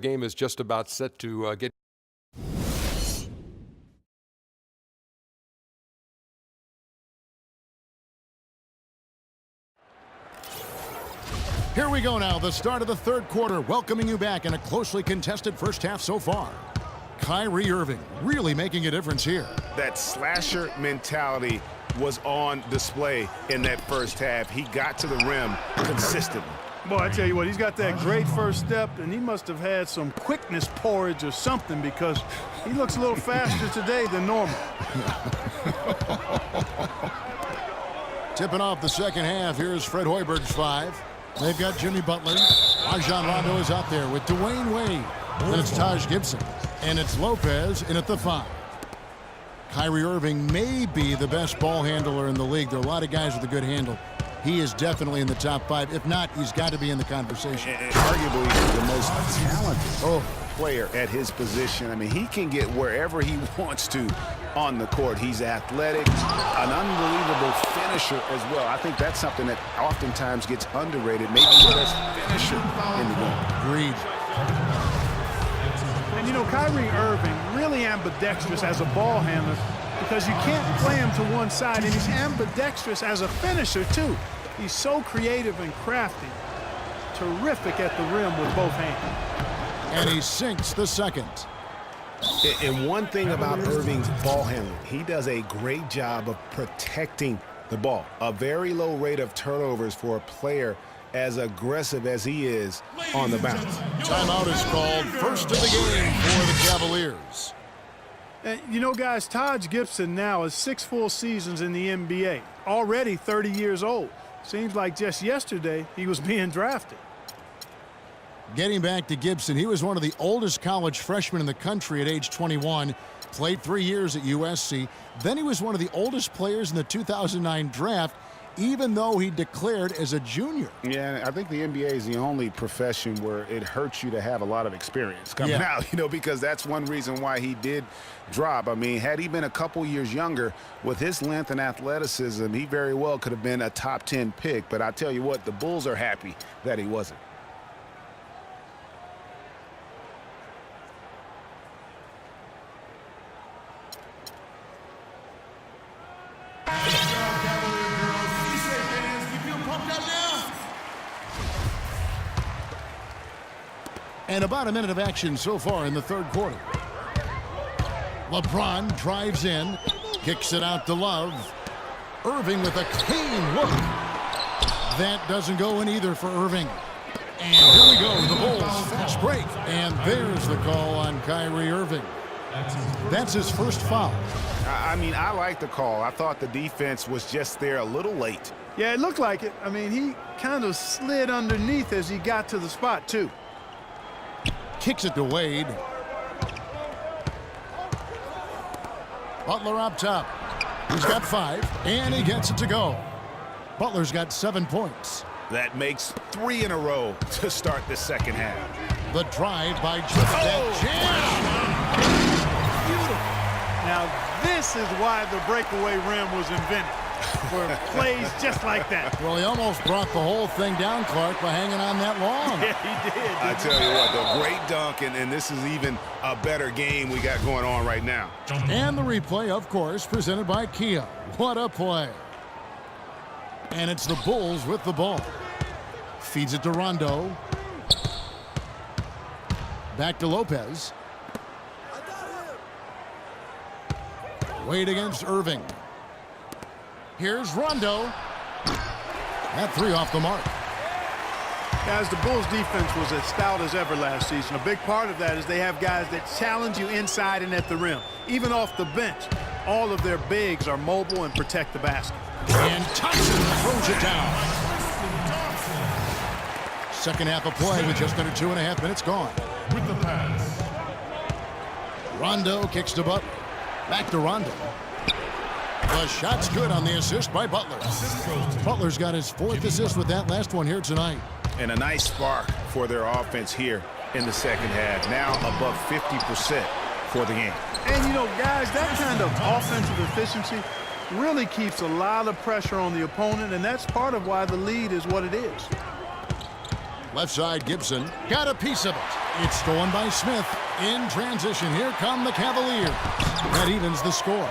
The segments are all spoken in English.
Game is just about set to get. Here we go now, the start of the third quarter, welcoming you back in a closely contested first half so far. Kyrie Irving really making a difference here. That slasher mentality was on display in that first half. He got to the rim consistently. Boy, I tell you what, he's got that great first step, and he must have had some quickness porridge or something because he looks a little faster today than normal. Tipping off the second half, here's Fred Hoiberg's 5. They've got Jimmy Butler. Rajon Rondo is out there with Dwayne Wade. Then it's Taj Gibson. And it's Lopez in at the 5. Kyrie Irving may be the best ball handler in the league. There are a lot of guys with a good handle. He is definitely in the top 5. If not, he's got to be in the conversation. And arguably the most talented player at his position. I mean, he can get wherever he wants to on the court. He's athletic, an unbelievable finisher as well. I think that's something that oftentimes gets underrated. Maybe the best finisher in the game. Agreed. And, you know, Kyrie Irving really ambidextrous as a ball handler because you can't play him to one side, and he's ambidextrous as a finisher, too. He's so creative and crafty. Terrific at the rim with both hands. And he sinks the second. And one thing about Irving's ball handling, he does a great job of protecting the ball. A very low rate of turnovers for a player as aggressive as he is on the bounce. Timeout is called. First of the game for the Cavaliers. And, you know, guys, Taj Gibson now is 6 full seasons in the NBA. Already 30 years old. Seems like just yesterday he was being drafted. Getting back to Gibson, he was one of the oldest college freshmen in the country at age 21. Played 3 years at USC. Then he was one of the oldest players in the 2009 draft, even though he declared as a junior. Yeah, I think the NBA is the only profession where it hurts you to have a lot of experience coming out, you know, because that's one reason why he did drop. I mean, had he been a couple years younger, with his length and athleticism, he very well could have been a top 10 pick. But I tell you what, the Bulls are happy that he wasn't. And about a minute of action so far in the third quarter. LeBron drives in, kicks it out to Love. Irving with a clean look. That doesn't go in either for Irving. And here we go, the Bulls fast break. And there's the call on Kyrie Irving. That's his first foul. I mean, I like the call. I thought the defense was just there a little late. Yeah, it looked like it. I mean, he kind of slid underneath as he got to the spot, too. Kicks it to Wade. Butler up top. He's got 5, and he gets it to go. Butler's got 7 points. That makes 3 in a row to start the second half. The drive by Jimmy. Beautiful. Now, this is why the breakaway rim was invented, for plays just like that. Well, he almost brought the whole thing down, Clark, by hanging on that long. Yeah, he did. I tell you what, the great dunk, and this is even a better game we got going on right now. And the replay, of course, presented by Kia. What a play. And it's the Bulls with the ball. Feeds it to Rondo. Back to Lopez. Wade against Irving. Here's Rondo. That 3 off the mark. Guys, the Bulls defense was as stout as ever last season. A big part of that is they have guys that challenge you inside and at the rim. Even off the bench, all of their bigs are mobile and protect the basket. And Thompson throws it down. Second half of play with just under 2.5 minutes gone. With the pass. Rondo kicks to Butler. Back to Rondo. The shot's good on the assist by Butler. Butler's got his 4th assist with that last one here tonight. And a nice spark for their offense here in the second half. Now above 50% for the game. And, you know, guys, that kind of offensive efficiency really keeps a lot of pressure on the opponent, and that's part of why the lead is what it is. Left side, Gibson. Got a piece of it. It's stolen by Smith. In transition, here come the Cavaliers. That evens the score.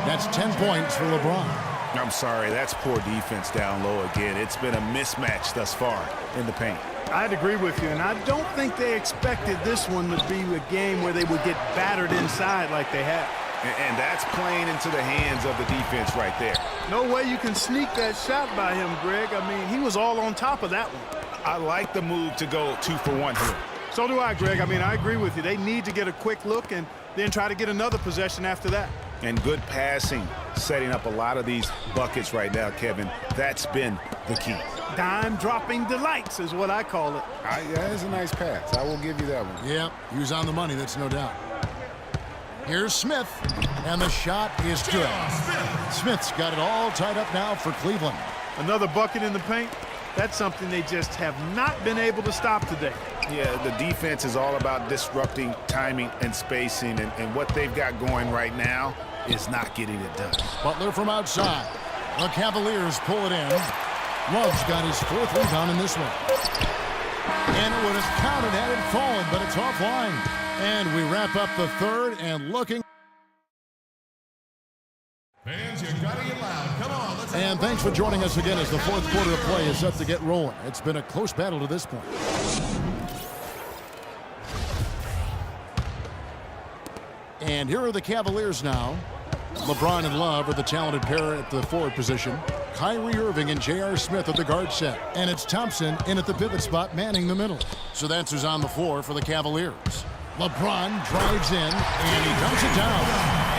That's 10 points for LeBron. I'm sorry, that's poor defense down low again. It's been a mismatch thus far in the paint. I'd agree with you, and I don't think they expected this one to be a game where they would get battered inside like they have. And that's playing into the hands of the defense right there. No way you can sneak that shot by him, Greg. I mean, he was all on top of that one. I like the move to go 2 for 1 here. So do I, Greg. I mean, I agree with you. They need to get a quick look and then try to get another possession after that. And good passing, setting up a lot of these buckets right now, Kevin. That's been the key. Dime-dropping delights is what I call it. That is a nice pass. I will give you that one. Yep, he was on the money, that's no doubt. Here's Smith, and the shot is good. Smith's got it all tied up now for Cleveland. Another bucket in the paint. That's something they just have not been able to stop today. Yeah, the defense is all about disrupting timing and spacing, and what they've got going right now is not getting it done. Butler from outside. The Cavaliers pull it in. Love's got his 4th rebound in this one. And it would have counted had it fallen, but it's offline. And we wrap up the 3rd and looking. Fans, you gotta get loud. Come on, let's And thanks for joining us again as the 4th quarter of play is set to get rolling. It's been a close battle to this point. And here are the Cavaliers now. LeBron and Love are the talented pair at the forward position. Kyrie Irving and J.R. Smith at the guard set. And it's Thompson in at the pivot spot manning the middle. So that's who's on the floor for the Cavaliers. LeBron drives in, and he dumps it down.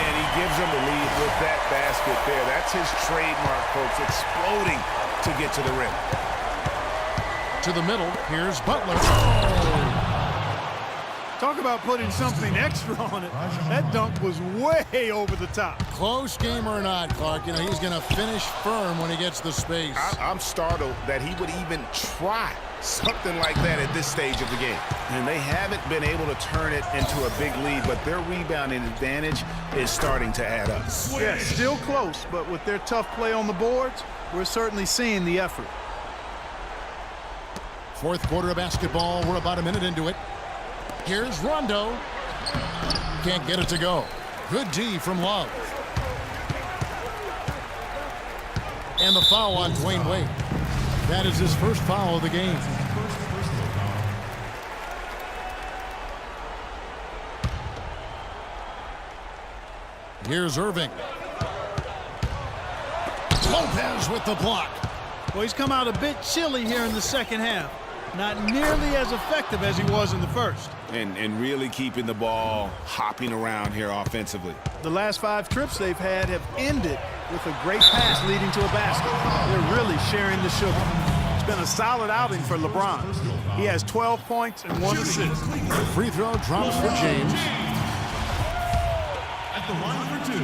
And he gives them the lead with that basket there. That's his trademark, folks, exploding to get to the rim. To the middle, here's Butler. Talk about putting something extra on it. That dunk was way over the top. Close game or not, Clark, you know, he's going to finish firm when he gets the space. I'm startled that he would even try something like that at this stage of the game. And they haven't been able to turn it into a big lead, but their rebounding advantage is starting to add up. Yeah, still close, but with their tough play on the boards, we're certainly seeing the effort. 4th quarter of basketball. We're about a minute into it. Here's Rondo. Can't get it to go. Good D from Love. And the foul on Dwayne Wade. That is his first foul of the game. Here's Irving. Lopez with the block. Well, he's come out a bit chilly here in the second half. Not nearly as effective as he was in the first. And really keeping the ball hopping around here offensively. The last 5 trips they've had have ended with a great pass leading to a basket. They're really sharing the sugar. It's been a solid outing for LeBron. He has 12 points and 1 assist. The free throw drops for James. at the line for 2.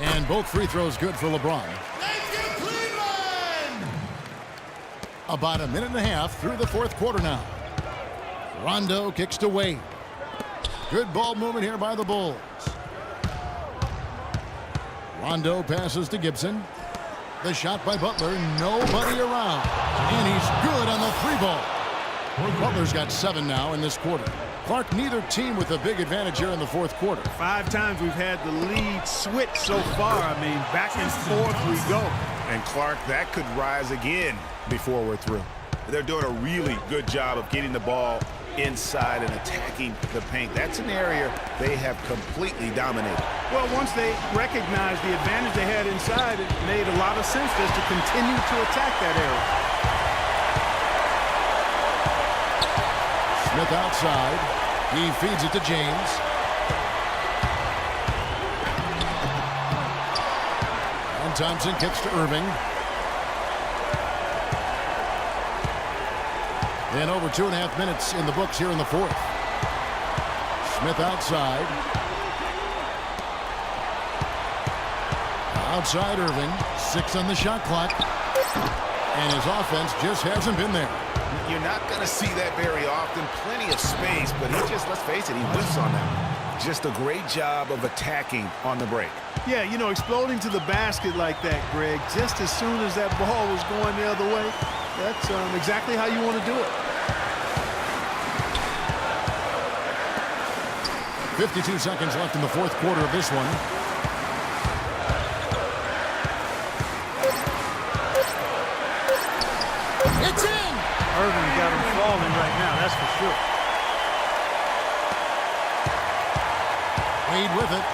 And both free throws good for LeBron. Thank you, Cleveland! About a minute and a half through the 4th quarter now. Rondo kicks to Wade. Good ball movement here by the Bulls. Rondo passes to Gibson. The shot by Butler, nobody around. And he's good on the 3-ball. Butler's got 7 now in this quarter. Clark, neither team with a big advantage here in the 4th quarter. 5 times we've had the lead switch so far. I mean, back and forth we go. And Clark, that could rise again before we're through. They're doing a really good job of getting the ball inside and attacking the paint. That's an area they have completely dominated. Well, once they recognized the advantage they had inside, it made a lot of sense just to continue to attack that area. Smith outside. He feeds it to James. And Thompson kicks to Irving. And over 2.5 minutes in the books here in the 4th. Smith outside. Outside Irving. 6 on the shot clock. And his offense just hasn't been there. You're not going to see that very often. Plenty of space, but he just, let's face it, he whiffs on that. Just a great job of attacking on the break. Yeah, exploding to the basket like that, Greg, just as soon as that ball was going the other way, That's exactly how you want to do it. 52 seconds left in the fourth quarter of this one. It's in! Irving got him falling right now, that's for sure. Wade with it.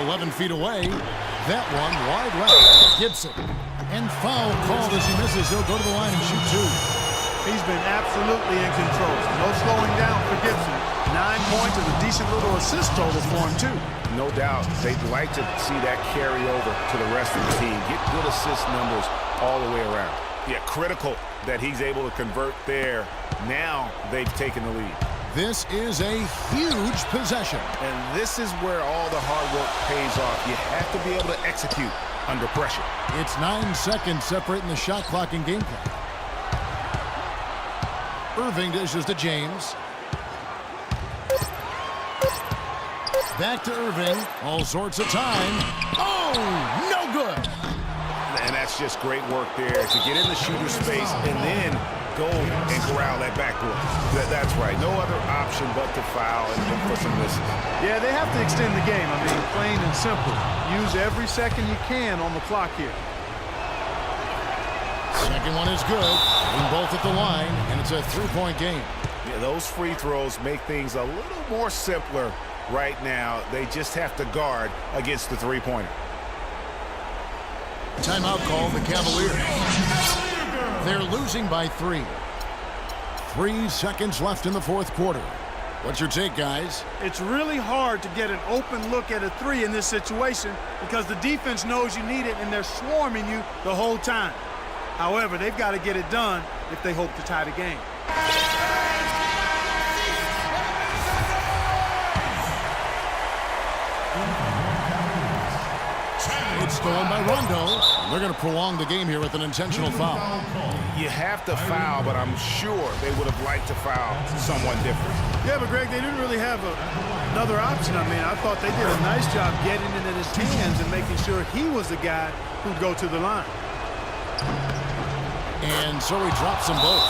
11 feet away. That one wide left. Gibson. And foul called as he misses. He'll go to the line and shoot two. He's been absolutely in control. No slowing down for Gibson. 9 points and a decent little assist total for him, too. No doubt. They'd like to see that carry over to the rest of the team. Get good assist numbers all the way around. Yeah, critical that he's able to convert there. Now they've taken the lead. This is a huge possession. And this is where all the hard work pays off. You have to be able to execute under pressure. It's 9 seconds separating the shot clock and game clock. Irving dishes to James. Back to Irving. All sorts of time. Oh, no good. And that's just great work there to get in the shooter space and then go and corral that backboard. That's right. No other option but to foul and look for some misses. Yeah, they have to extend the game. I mean, plain and simple. Use every second you can on the clock here. Second one is good. Bring both at the line, and it's a three-point game. Yeah, those free throws make things a little more simpler right now. They just have to guard against the three-pointer. Timeout call, the Cavaliers. They're losing by 3. 3 seconds left in the fourth quarter. What's your take, guys? It's really hard to get an open look at a 3 in this situation because the defense knows you need it and they're swarming you the whole time. However, they've got to get it done if they hope to tie the game. It's stolen by Rondo. They're going to prolong the game here with an intentional foul. You have to foul, but I'm sure they would have liked to foul someone different. Yeah, but Greg, they didn't really have another option. I mean, I thought they did a nice job getting it in his hands and making sure he was the guy who'd go to the line. And so he drops them both.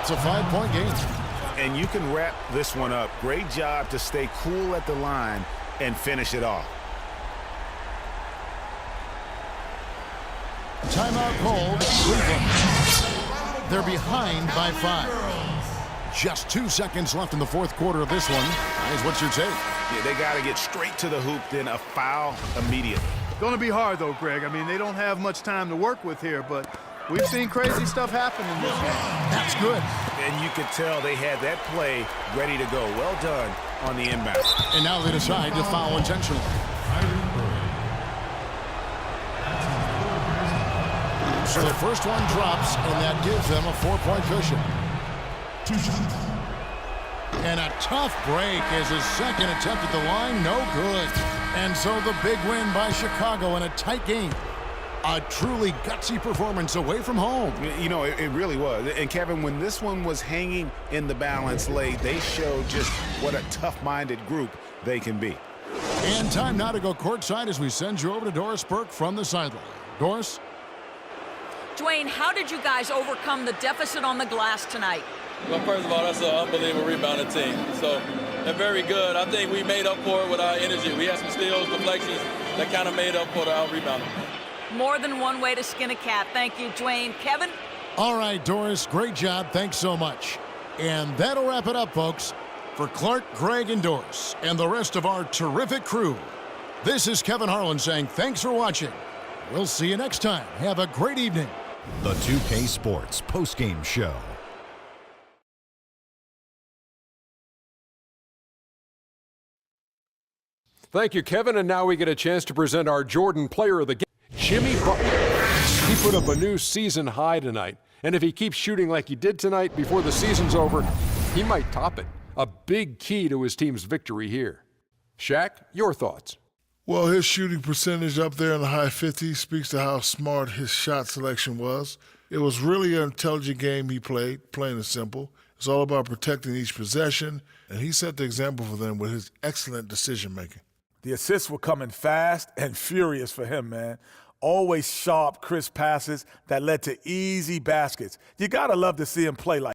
It's a 5-point game. And you can wrap this one up. Great job to stay cool at the line and finish it off. Timeout called. Cleveland. They're behind by 5. Just 2 seconds left in the fourth quarter of this one. Guys, what's your take? Yeah, they got to get straight to the hoop, then a foul immediately. Going to be hard, though, Greg. I mean, they don't have much time to work with here, but we've seen crazy stuff happen in this game. That's good. And you could tell they had that play ready to go. Well done on the inbound. And now they decide to foul intentionally. So the first one drops, and that gives them a 4-point cushion. 2 shots. And a tough break as his second attempt at the line, no good. And so the big win by Chicago in a tight game. A truly gutsy performance away from home. You know, it really was. And Kevin, when this one was hanging in the balance late, they showed just what a tough-minded group they can be. And time now to go courtside as we send you over to Doris Burke from the sideline. Doris? Dwayne, how did you guys overcome the deficit on the glass tonight? Well, first of all, that's an unbelievable rebounding team. So they're very good. I think we made up for it with our energy. We had some steals, deflections that kind of made up for the out-rebounding. More than one way to skin a cat. Thank you, Dwayne. Kevin? All right, Doris, great job. Thanks so much. And that'll wrap it up, folks. For Clark, Greg, and Doris, and the rest of our terrific crew, this is Kevin Harlan saying thanks for watching. We'll see you next time. Have a great evening. The 2K Sports postgame show. Thank you, Kevin. And now we get a chance to present our Jordan Player of the Game, Jimmy Butler. He put up a new season high tonight. And if he keeps shooting like he did tonight before the season's over, he might top it. A big key to his team's victory here. Shaq, your thoughts? Well, his shooting percentage up there in the high 50s speaks to how smart his shot selection was. It was really an intelligent game he played, plain and simple. It's all about protecting each possession, and he set the example for them with his excellent decision-making. The assists were coming fast and furious for him, man. Always sharp, crisp passes that led to easy baskets. You got to love to see him play like